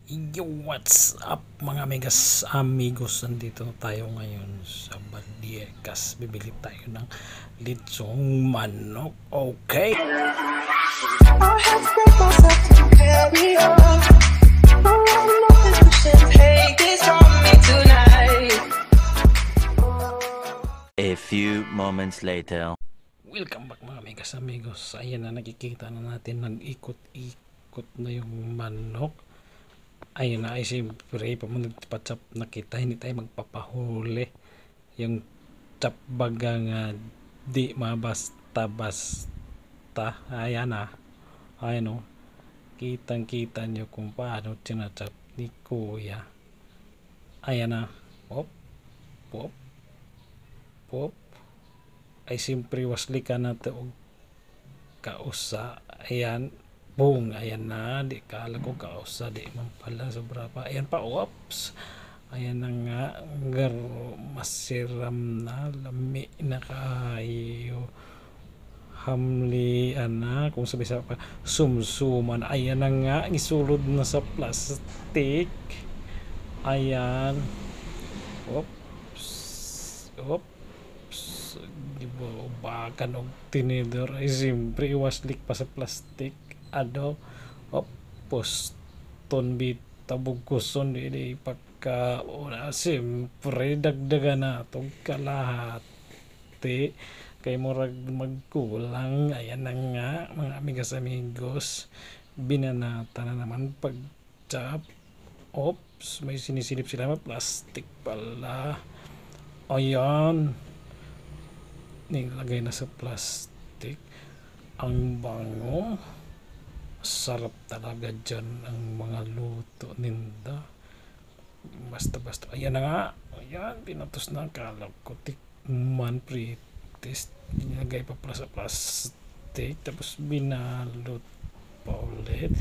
Yo, what's up mga megas amigos? Nandito tayo ngayon sa Baliekas. Bibili tayo ng litsong manok. Okay? A few moments later. Welcome back mga megas amigos. Ayan na, nakikita na natin, nag-ikot-ikot na yung manok. Ayun na, ay siyempre pamunod-patsap na kita, hindi tayo magpapahuli. Yung chap baga nga di mabasta-basta. Ayan na, ayun o, kitang-kita nyo kung paano tinachap ni kuya. Ayan na, pop, pop, pop. Ay siyempre wasli ka na to kausa. Ayan, boom, ayan na, di kala ko kausa, di man pala, sobra pa. Ayan pa, oops, ayan na nga, masiram na, lami na kayo, hamli, na, kung sabi sa pa, sumsuman, ayan na nga, isulod na sa plastic. Ayan, oops, oops, di ba, bakan og tinidor, ay siyempre iwaslik pa sa plastic. Ano, poston bita bugkuson di pagka una, siyempre dagdagan na itong kalahati kay murag magkulang. Ayan na nga mga amigos, binanata na naman pag chop. Oops, may sinisilip sila, plastic pala. Ayan, nilagay na sa plastic. Ang bango, sarap talaga dyan ang mga luto ninda. Basta ayan na nga, ayan, pinatos na, kala ko tikman pre-test, nilagay pa pala sa plastic, tapos binalot pa ulit.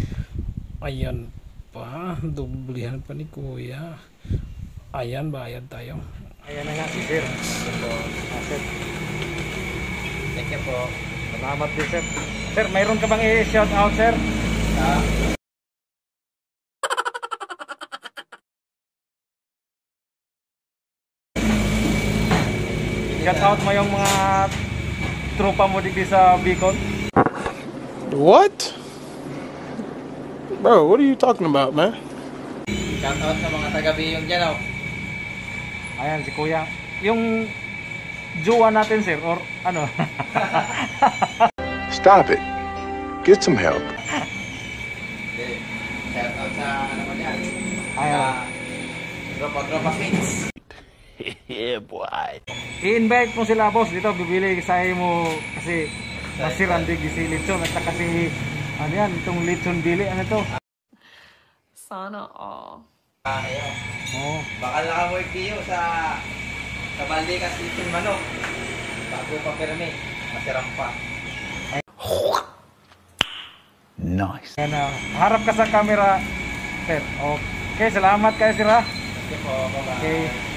Ayan pa, dublihan pa ni kuya. Ayan, bayad tayo. Ayan na nga si Sir. Thank you po. Salamat din Sir. Sir, mayroon ka bang i-shout out Sir? Shout out mo yung mga tropa mo dito sa Bicol. What? Bro, what are you talking about, man? Shout out sa mga taga-Biyong dyan, oh. Ayan si Kuya. Yung jowa natin Sir or ano? Stop it. Get some help. Shout out sa ano mo dyan. Ayan. Tropa kids. Yeah, boy. I-invite mo sila boss dito, bibili sa mo kasi masirandig si Litson at saka si ano yan, itong Litson Bili, ano to? Sana all. Ayun. Oh. Baka nakawork kayo sa Baliekas Litson Manok. Bago pa pirmi. Masarap pa. Nice. Ayan na, harap ka sa camera Sir. Okay, salamat kayo Sir ha. Sige po, bye-bye. Okay.